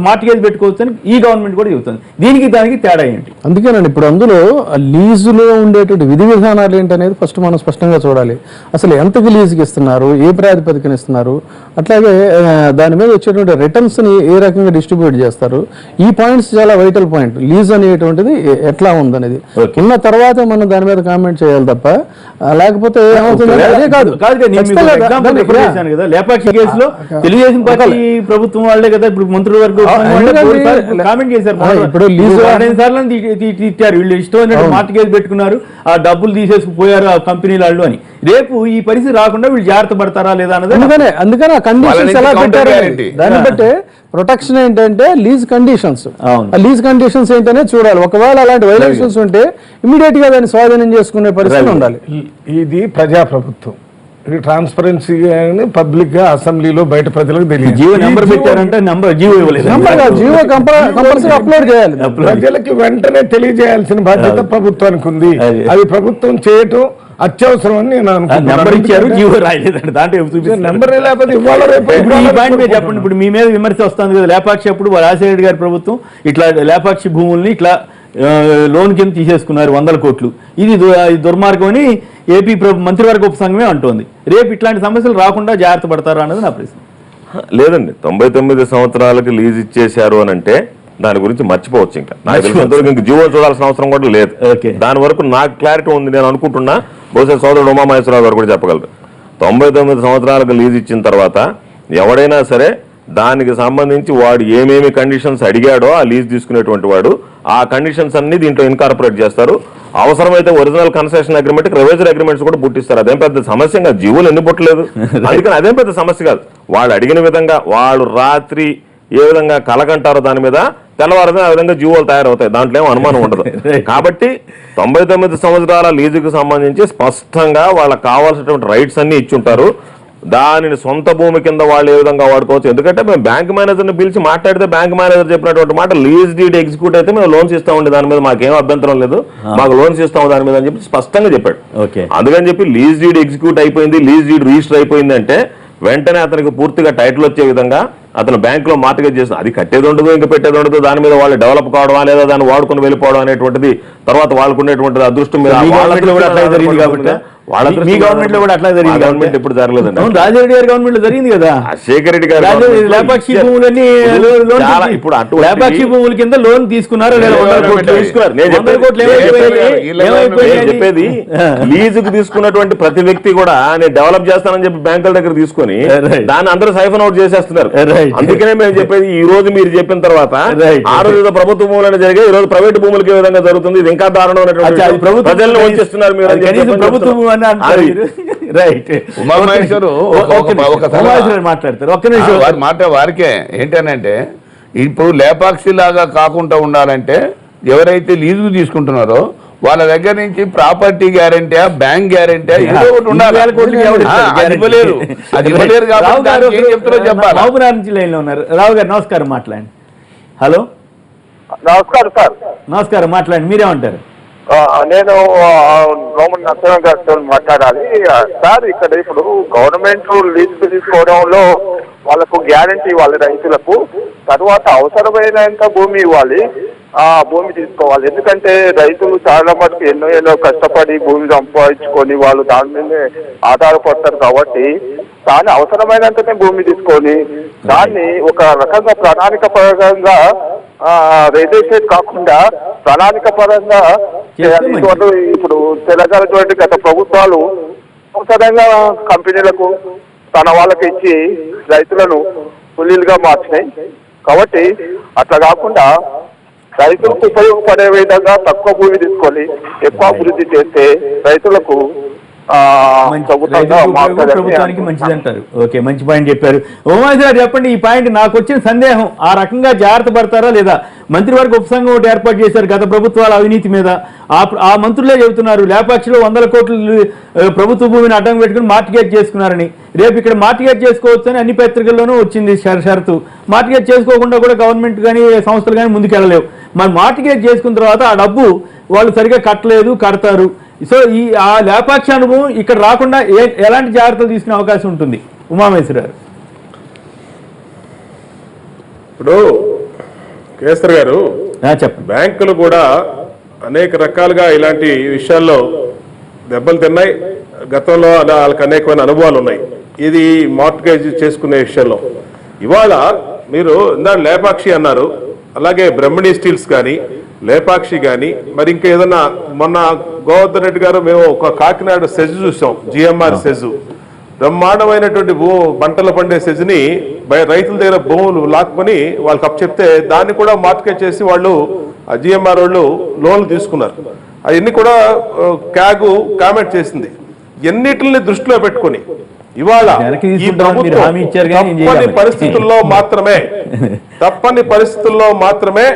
Speaker 1: మార్టిగేజ్ పెట్టుకోవచ్చు అని ఈ గవర్నమెంట్ కూడా చెబుతుంది. దీనికి దానికి తేడా ఏంటి?
Speaker 2: అందుకేనండి ఇప్పుడు అందులో లీజులో ఉండేటువంటి విధి విధానాలు ఏంటనేది ఫస్ట్ మనం స్పష్టంగా చూడాలి. అసలు ఎంతకి లీజుకి ఇస్తున్నారు, ఏ ప్రాతిపదికన ఇస్తున్నారు, అట్లాగే దాని మీద వచ్చేటువంటి రిటర్న్స్ని ఏ రకంగా డిస్ట్రిబ్యూట్ చేస్తారు. ఈ పాయింట్స్ చాలా వైటల్ పాయింట్. లీజ్ అనేటువంటిది ఎట్లా ఉందనేది ఉన్న తర్వాత మనం దాని మీద కామెంట్ చేయాలి తప్ప లేకపోతే ఏమవుతుంది అదే కాదు.
Speaker 1: లేపాక్షి కేసులో తెలుగుదేశం పార్టీ ప్రభుత్వం వాళ్ళే కదా ఇప్పుడు మంత్రుల వరకు కామెంట్ చేశారు. ఇప్పుడు తిట్టారు వీళ్ళు ఇష్టం మార్టిగేజ్ పెట్టుకున్నారు, ఆ డబ్బులు తీసేసుకుపోయారు ఆ కంపెనీ వాళ్ళు అని. రేపు ఈ పరిస్థితి రాకుండా వీళ్ళు జాగ్రత్త పడతారా లేదా అన్నది. అందుకనే ఆ కండిషన్స్ ఎలా పెట్టారు దాన్ని బట్టే ప్రొటెక్షన్ ఏంటంటే లీజ్ కండిషన్స్. లీజ్ కండిషన్స్ ఏంటనే చూడాలి. ఒకవేళ అలాంటి వైలేషన్స్ ఉంటే ఇమీడియట్ గా దాన్ని స్వాధీనం చేసుకునే పరిస్థితి ఉండాలి.
Speaker 5: ఇది ప్రజాప్రభుత్వం, ఇది ట్రాన్స్పరెన్సీ పబ్లిక్ గా అసెంబ్లీలో బయట ప్రజలకు తెలియదు.
Speaker 1: జీవో నెంబర్ పెట్టారంటే జీవో ఇవ్వలేదు.
Speaker 2: జీవో కంపల్సరీ అప్లోడ్ చేయాలి.
Speaker 5: ప్రజలకి వెంటనే తెలియజేయాల్సిన బాధ్యత ప్రభుత్వానికి ఉంది. అది ప్రభుత్వం చేయటం అత్యవసరం అని నేను
Speaker 1: నెంబర్ ఇచ్చారు, జీవో రాయలేదండి. దాంట్లో
Speaker 5: నెంబర్ లేకపోతే ఇవాళ రేపు
Speaker 1: చెప్పండి. ఇప్పుడు మీ మీద విమర్శ వస్తుంది కదా, లేపాక్షి అప్పుడు రాజశేఖర గారి ప్రభుత్వం ఇట్లా లేపాక్షి భూముల్ని ఇట్లా లోన్ కింద తీసేసుకున్నారు 100 కోట్లు. ఇది దుర్మార్గం అని ఏపీ మంత్రివర్గ ఉపసంఘమే అంటోంది. రేపు ఇట్లాంటి సమస్యలు రాకుండా జాగ్రత్త పడతారా అన్నది నా ప్రశ్న.
Speaker 4: లేదండి, 99 సంవత్సరాలకి లీజ్ ఇచ్చేశారు అని అంటే దాని గురించి మర్చిపోవచ్చు. ఇంకా నాకు తెలిసినంతవరకు ఇంక జీవో చూడాల్సిన అవసరం కూడా లేదు. దాని వరకు నాకు క్లారిటీ ఉంది. నేను అనుకుంటున్నా బహుశా సోదరుడు ఉమామహేశ్వరరావు గారు కూడా చెప్పగలరు. 99 సంవత్సరాలకు లీజ్ ఇచ్చిన తర్వాత ఎవడైనా సరే దానికి సంబంధించి వాడు ఏమేమి కండిషన్స్ అడిగాడో ఆ లీజ్ తీసుకునేటువంటి వాడు ఆ కండిషన్స్ అన్ని దీంట్లో ఇన్కార్పొరేట్ చేస్తారు. అవసరమైతే original concession agreement, reviser agreements కూడా పుట్టిస్తారు. అదేం పెద్ద సమస్య కాదు. జీవోలు ఎన్ని పుట్టలేదు, అందుకని అదేం పెద్ద సమస్య కాదు. వాళ్ళు అడిగిన విధంగా వాళ్ళు రాత్రి ఏ విధంగా కలగంటారో దాని మీద తెల్లవారదే ఆ విధంగా జీవోలు తయారవుతాయి. దాంట్లో ఏమో అనుమానం ఉండదు. కాబట్టి 99 సంవత్సరాల లీజుకు సంబంధించి స్పష్టంగా వాళ్ళకి కావాల్సినటువంటి రైట్స్ అన్ని ఇచ్చుంటారు. దానిని సొంత భూమి కింద వాళ్ళు ఏ విధంగా వాడుకోవచ్చు. ఎందుకంటే మేము బ్యాంక్ మేనేజర్ని పిలిచి మాట్లాడితే బ్యాంక్ మేనేజర్ చెప్పినటువంటి మాట లీజ్ డీడ్ ఎగ్జిక్యూట్ అయితే మేము లోన్స్ ఇస్తామండి, దాని మీద మాకేం అభ్యంతరం లేదు, మాకు లోన్స్ ఇస్తాము దాని మీద అని చెప్పి స్పష్టంగా చెప్పాడు. అందుకని చెప్పి లీజ్ డీడ్ ఎగ్జిక్యూట్ అయిపోయింది, లీజ్ డీడ్ రిజిస్టర్ అయిపోయింది అంటే వెంటనే అతనికి పూర్తిగా టైటిల్ వచ్చే విధంగా అతను బ్యాంకులో మార్టిగేజ్ చేసిన అది కట్టేది ఉండదు, ఇంకా పెట్టేది ఉండదు. దాని మీద వాళ్ళు డెవలప్ కావడమా లేదా దాన్ని వాడుకుని వెళ్ళిపోవడం అనేటువంటిది తర్వాత వాళ్ళకు ఉండేటువంటి అదృష్టం మీద గవర్నమెంట్ ఎప్పుడు జరగలేదండి.
Speaker 1: రాజారెడ్డి గారి గవర్నమెంట్ లో జరిగింది కదా,
Speaker 4: శేఖర్ రెడ్డి గారు
Speaker 1: లేపాక్షి భూములన్నీ ఇప్పుడు లేపాక్షి భూముల కింద లోన్ తీసుకున్నారు.
Speaker 4: చెప్పేది లీజుకు తీసుకున్నటువంటి ప్రతి వ్యక్తి కూడా నేను డెవలప్ చేస్తానని చెప్పి బ్యాంకుల దగ్గర తీసుకొని దాన్ని అందరూ సైఫన్ అవుట్ చేసేస్తున్నారు. అందుకనే మేము చెప్పేది ఈ రోజు మీరు చెప్పిన తర్వాత ఆ రోజు ప్రభుత్వ భూములు జరిగే ఈ రోజు ప్రైవేట్ భూములకి ఏ విధంగా జరుగుతుంది, ఇది ఇంకా దారుణమైనటువంటి ప్రజలను వంచేస్తున్నారు మీరు.
Speaker 1: ప్రభుత్వం
Speaker 6: మాట వారికే ఏంటనంటే ఇప్పుడు లేపాక్షి లాగా కాకుండా ఉండాలంటే ఎవరైతే లీజు తీసుకుంటున్నారో వాళ్ళ దగ్గర నుంచి ప్రాపర్టీ గ్యారంటీ, బ్యాంక్ గ్యారంటీ ఏదో ఒకటి ఉండాలి. అది ఇవ్వలేరు కాబట్టి ఏం చెప్తారో చెప్పాలి.
Speaker 1: మహబూబ్నగర్ నుంచి లైన్ లో ఉన్నారు. రావు గారు నమస్కారం, మాట్లాడండి. హలో
Speaker 7: నమస్కారం సార్.
Speaker 1: నమస్కారం, మాట్లాడండి. మీరేమంటారు?
Speaker 7: నేను గవర్నమెంట్ నరసింహ గారితో మాట్లాడాలి సార్. ఇక్కడ ఇప్పుడు గవర్నమెంట్ లీజ్ తీసుకోవడంలో వాళ్ళకు గ్యారంటీ ఇవ్వాలి రైతులకు, తర్వాత అవసరమైనంత భూమి ఇవ్వాలి, ఆ భూమి తీసుకోవాలి. ఎందుకంటే రైతులు చాలా మటుకు ఎన్నో కష్టపడి భూమి సంపాదించుకొని వాళ్ళు దాని మీదే ఆధారపడతారు. కాబట్టి దాన్ని అవసరమైనంతనే భూమి తీసుకొని దాన్ని ఒక రకంగా ప్రణాళిక పరంగా రియల్ కాకుండా ప్రణాళిక పరంగా ఇప్పుడు తెలంగాణ గత ప్రభుత్వాలు అవసరంగా కంపెనీలకు తన వాళ్ళకి ఇచ్చి రైతులను కూలీలుగా మార్చినాయి. కాబట్టి అట్లా కాకుండా రైతులకు ఉపయోగపడే విధంగా తక్కువ భూమి తీసుకొని ఎక్కువ అభివృద్ధి చేస్తే రైతులకు
Speaker 1: ప్రభుత్వానికి మంచిది అంటారు. ఓకే, మంచి పాయింట్ చెప్పారు. ఉమామహేశ్వర గారు చెప్పండి, ఈ పాయింట్ నాకు వచ్చిన సందేహం. ఆ రకంగా జాగ్రత్త పడతారా లేదా? మంత్రివర్గ ఉపసంఘం ఒకటి ఏర్పాటు చేశారు గత ప్రభుత్వాల అవినీతి మీద. ఆ మంత్రులే చెబుతున్నారు లేపాక్షిలో 100 కోట్లు ప్రభుత్వ భూమిని అడ్డం పెట్టుకుని మార్టిగేజ్ చేసుకున్నారని. రేపు ఇక్కడ మార్టిగేజ్ చేసుకోవచ్చు అని అన్ని పత్రికల్లోనూ వచ్చింది షరతు. మార్టిగేజ్ చేసుకోకుండా కూడా గవర్నమెంట్ కానీ సంస్థలు కానీ ముందుకెళ్ళలేవు. మరి మార్టిగేజ్ చేసుకున్న తర్వాత ఆ డబ్బు వాళ్ళు సరిగా కడతారు. సో ఆ లేపాక్షి అనుభవం ఇక్కడ రాకుండా ఎలాంటి జాగ్రత్తలు తీసుకునే అవకాశం ఉంటుంది? ఉమామహేశ్వర గారు.
Speaker 3: ఇప్పుడు కేసర్ గారు
Speaker 1: చెప్పండి.
Speaker 3: బ్యాంకులు కూడా అనేక రకాలుగా ఇలాంటి విషయాల్లో దెబ్బలు తిన్నాయి. గతంలో వాళ్ళకి అనేకమైన అనుభవాలు ఉన్నాయి ఇది మార్ట్గేజ్ చేసుకునే విషయంలో. ఇవాళ మీరు ఇందా లేపాక్షి అన్నారు, అలాగే బ్రహ్మణి స్టీల్స్ కానీ లేపాక్షి కానీ మరి ఇంకా ఏదన్నా మొన్న గోవర్ధన్ రెడ్డి గారు మేము ఒక కాకినాడ సెజ్ చూసాం, జిఎంఆర్ సెజ్, బ్రహ్మాండమైనటువంటి పంటలు పండే సెజ్ని రైతుల దగ్గర భూములు లాక్కొని వాళ్ళకి అప్పచెప్తే దాన్ని కూడా మార్కెట్ చేసి వాళ్ళు జిఎంఆర్ వాళ్ళు లోన్లు తీసుకున్నారు. అవన్నీ కూడా క్యాగు కామెంట్ చేసింది. ఎన్నిటిని దృష్టిలో పెట్టుకొని ఇవాళ ఈ ప్రభుత్వం తప్పని పరిస్థితుల్లో మాత్రమే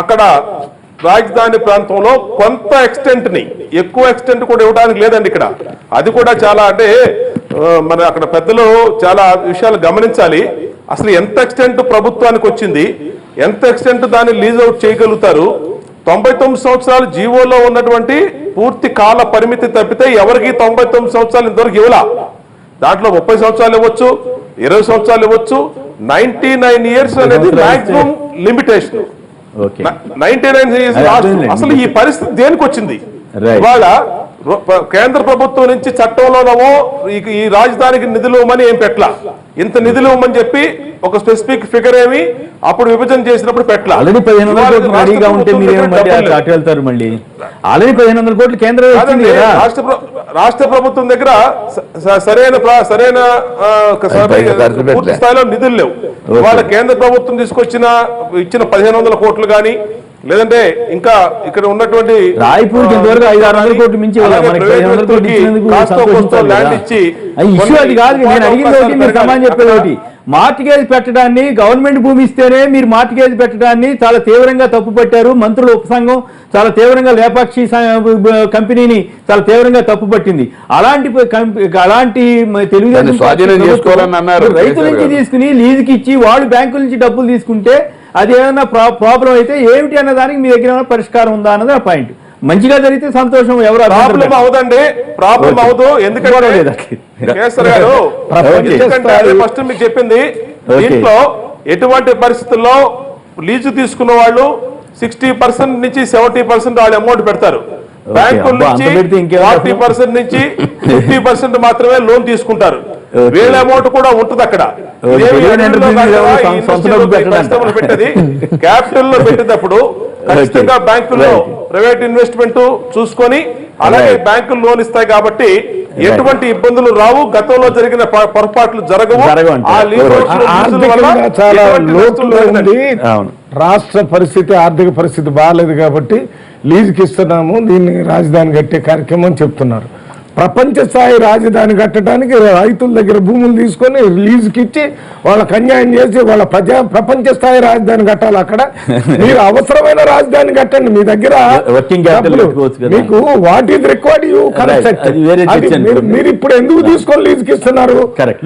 Speaker 3: అక్కడ రాజధాని ప్రాంతంలో కొంత ఎక్స్టెంట్ ని, ఎక్కువ ఎక్స్టెంట్ కూడా ఇవ్వడానికి లేదండి ఇక్కడ. అది కూడా చాలా అంటే మన అక్కడ పెద్దలు చాలా విషయాలు గమనించాలి. అసలు ఎంత ఎక్స్టెంట్ ప్రభుత్వానికి వచ్చింది, ఎంత ఎక్స్టెంట్ దాన్ని లీజ్ అవుట్ చేయగలుగుతారు. 99 సంవత్సరాలు జీవోలో ఉన్నటువంటి పూర్తి కాల పరిమితి తప్పితే ఎవరికి 99 సంవత్సరాలు ఇంతవరకు ఇవ్వలా. దాంట్లో 30 సంవత్సరాలు ఇవ్వచ్చు, 20 సంవత్సరాలు ఇవ్వచ్చు. 99 ఇయర్స్ అనేది మాక్సిమం లిమిటేషన్. 99 ఇయర్స్ అసలు ఈ పరిస్థితి దేనికి వచ్చింది? ఇవాళ కేంద్ర ప్రభుత్వం నుంచి చట్టంలోనో ఈ రాజధానికి నిధులు ఇవ్వమని ఏం పెట్టలా. ఇంత నిధులు ఇవ్వమని చెప్పి ఒక స్పెసిఫిక్ ఫిగర్ ఏమి అప్పుడు విభజన చేసినప్పుడు పెట్టలా.
Speaker 1: ఆల్రెడీ 1500 కోట్లు రెడీగా ఉంటే మీరు వెళ్తారు మళ్ళీ. ఆల్రెడీ 1500 కోట్లు కేంద్రం
Speaker 3: రాష్ట్ర ప్రభుత్వం దగ్గర సరైన పూర్తి స్థాయిలో నిధులు లేవు. ఇవాళ కేంద్ర ప్రభుత్వం తీసుకొచ్చిన ఇచ్చిన 1500 కోట్లు కానీ లేదంటే ఇంకా ఇక్కడ ఉన్నటువంటి
Speaker 1: ల్యాండ్ ఇచ్చి చెప్పేది మార్టిగేజ్ పెట్టడాన్ని, గవర్నమెంట్ భూమి ఇస్తేనే మీరు మార్టిగేజ్ పెట్టడాన్ని చాలా తీవ్రంగా తప్పు పట్టారు. మంత్రుల ఉపసంఘం చాలా తీవ్రంగా లేపాక్షి కంపెనీని చాలా తీవ్రంగా తప్పు పట్టింది. అలాంటి తెలుగుదేశం రైతుల నుంచి తీసుకుని లీజుకి ఇచ్చి వాళ్ళు బ్యాంకుల నుంచి డబ్బులు తీసుకుంటే అది ఏదైనా ప్రాబ్లం అయితే ఏమిటి అన్న దానికి మీ దగ్గర ఏమైనా పరిష్కారం ఉందా అన్నది ఆ పాయింట్. మంచిగా జరిగితే సంతోషం, ఎవరు
Speaker 3: ప్రాబ్లం అవుదండి, ప్రాబ్లం అవుదు. ఎందుకంటే ఫస్ట్ మీకు చెప్పింది దీంట్లో ఎటువంటి పరిస్థితుల్లో లీజు తీసుకున్న వాళ్ళు 60% నుంచి 70% వాళ్ళు అమౌంట్ పెడతారు. బ్యాంకుల నుంచి 40% నుంచి 50% మాత్రమే లోన్ తీసుకుంటారు. వీళ్ళ అమౌంట్ కూడా ఉంటుంది అక్కడ. పెట్టేది క్యాపిటల్ లో పెట్టేటప్పుడు ఖచ్చితంగా బ్యాంకుల్లో ప్రైవేట్ ఇన్వెస్ట్మెంట్ చూసుకొని అలాగే బ్యాంకులు లోన్ ఇస్తాయి కాబట్టి ఎటువంటి ఇబ్బందులు రావు. గతంలో జరిగిన పొరపాట్లు జరగవు.
Speaker 5: చాలా లోతులు ఉంది. రాష్ట్ర పరిస్థితి, ఆర్థిక పరిస్థితి బాగాలేదు కాబట్టి లీజుకి ఇస్తున్నాము, దీన్ని రాజధాని కట్టే కార్యక్రమం చెప్తున్నారు. ప్రపంచ స్థాయి రాజధాని కట్టడానికి రైతుల దగ్గర భూములు తీసుకొని లీజుకి ఇచ్చి వాళ్ళకి అన్యాయం చేసి వాళ్ళ ప్రపంచ స్థాయి రాజధాని కట్టాలి. అక్కడ మీరు అవసరమైన రాజధాని కట్టండి. మీ దగ్గర మీకు what is required you construct. మీరు ఇప్పుడు ఎందుకు తీసుకొని లీజుకి ఇస్తున్నారు?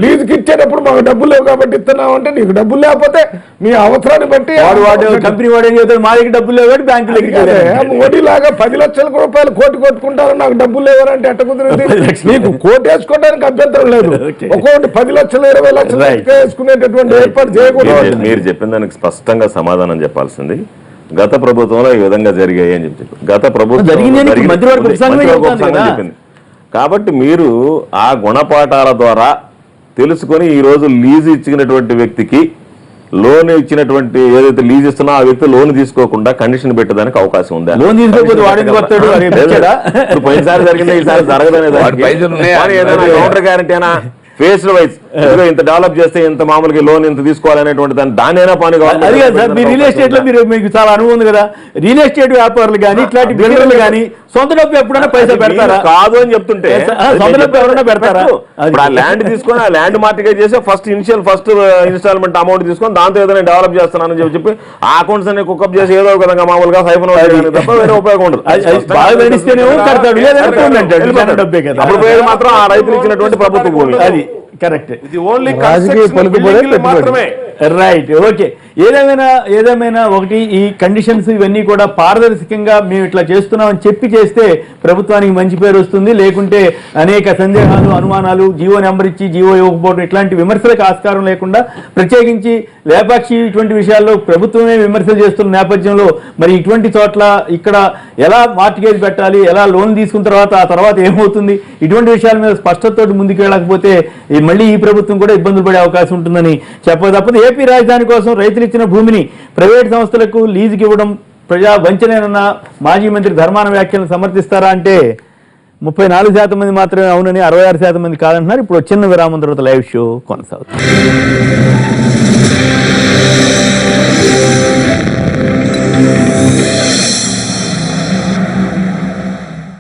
Speaker 5: లీజుకి ఇచ్చేటప్పుడు మాకు డబ్బులు లేవు కాబట్టి ఇస్తున్నాం అంటే, నీకు డబ్బులు లేకపోతే మీ అవసరాన్ని బట్టి
Speaker 1: కంపెనీ వాడు ఏం చేస్తాడు, మా దగ్గర డబ్బులు లేవు కాబట్టి బ్యాంకులు
Speaker 5: మోడీలాగా 10 లక్షల రూపాయలు కోటి కొట్టుకుంటారు, నాకు డబ్బులు లేవనంటే ఎట్ట కుదిరింది? నీకు కోటి వేసుకోవడానికి అభ్యంతరం లేదు, ఒక్కొక్కటి 10 లక్షలు 20 లక్షలు వేసుకునేటటువంటి ఏర్పాటు చేయకూడదు.
Speaker 4: మీరు చెప్పిన దానికి స్పష్టంగా సమాధానం చెప్పాల్సింది. గత ప్రభుత్వంలో ఈ విధంగా జరిగాయి అని చెప్పి గత ప్రభుత్వం చెప్పింది. కాబట్టి మీరు ఆ గుణపాఠాల ద్వారా తెలుసుకొని ఈ రోజు లీజు ఇచ్చినటువంటి వ్యక్తికి లోన్ ఇచ్చినటువంటి ఏదైతే లీజ్ ఇస్తున్నా ఆ వ్యక్తి లోన్ తీసుకోకుండా కండిషన్ పెట్టడానికి అవకాశం ఉంది.
Speaker 1: లోన్
Speaker 4: పోయినసారి జరిగింది, ఈసారి జరగదనేది కౌంటర్ గ్యారంటీనా ఫేస్ వైజ్ ఇంత డెవలప్ చేస్తే ఇంత మామూలుగా లోన్ ఇంత తీసుకోవాలనేటువంటి దానైనా పని
Speaker 1: కావాలి. రియల్ ఎస్టేట్ లో మీకు చాలా అనుభవం ఉంది కదా, రియల్ ఎస్టేట్ వ్యాపారులు కానీ ఇట్లాంటి బిల్డర్లు కానీ సొంత డబ్బు ఎప్పుడైనా పైసా పెడతారా?
Speaker 4: కాదు అని చెప్తుంటే
Speaker 1: సొంత డబ్బు ఎవరైనా పెడతారా?
Speaker 4: ఇప్పుడు ఆ ల్యాండ్ తీసుకొని ఆ ల్యాండ్ మార్టిగేజ్ చేసి ఫస్ట్ ఇన్స్టాల్మెంట్ అమౌంట్ తీసుకొని దాంతో ఏదైనా డెవలప్ చేస్తున్నానని చెప్పి ఆ అకౌంట్స్ అన్ని కుకప్ చేసి ఏదో ఒక విధంగా మామూలుగా సైఫన్ తప్ప వేరే ఉపయోగం ఉండదు. అప్పుడు పోయేది మాత్రం ఆ రైతులు ఇచ్చినటువంటి ప్రభుత్వ భూమి.
Speaker 1: అది కరెక్ట్.
Speaker 3: ఇది ఓన్లీ రాజకీయ మాత్రమే.
Speaker 1: Right, okay. ఏదేమైనా ఒకటి, ఈ కండిషన్స్ ఇవన్నీ కూడా పారదర్శకంగా మేము ఇట్లా చేస్తున్నామని చెప్పి చేస్తే ప్రభుత్వానికి మంచి పేరు వస్తుంది. లేకుంటే అనేక సందేహాలు, అనుమానాలు, జీవో నెంబర్ ఇచ్చి జీవో ఇవ్వకపోవడం ఇట్లాంటి విమర్శలకు ఆస్కారం లేకుండా ప్రత్యేకించి లేపాక్షి ఇటువంటి విషయాల్లో ప్రభుత్వమే విమర్శలు చేస్తున్న నేపథ్యంలో మరి ఇటువంటి చోట్ల ఇక్కడ ఎలా మార్టిగేజ్ పెట్టాలి, ఎలా లోన్ తీసుకున్న తర్వాత ఆ తర్వాత ఏమవుతుంది, ఇటువంటి విషయాల మీద స్పష్టతతో ముందుకు వెళ్ళకపోతే మళ్ళీ ఈ ప్రభుత్వం కూడా ఇబ్బందులు పడే అవకాశం ఉంటుందని చెప్పక తప్పదు. ఏపీ రాజధాని కోసం రైతులు ఇచ్చిన భూమిని ప్రైవేట్ సంస్థలకు లీజుకి ఇవ్వడం ప్రజా వంచనేనన్న మాజీ మంత్రి ధర్మాన వ్యాఖ్యలను సమర్థిస్తారా అంటే 34% మంది మాత్రమే అవునని, 66% మంది కాదంటున్నారు. ఇప్పుడు చిన్న విరామం తర్వాత లైవ్ షో కొనసాగుతుంది.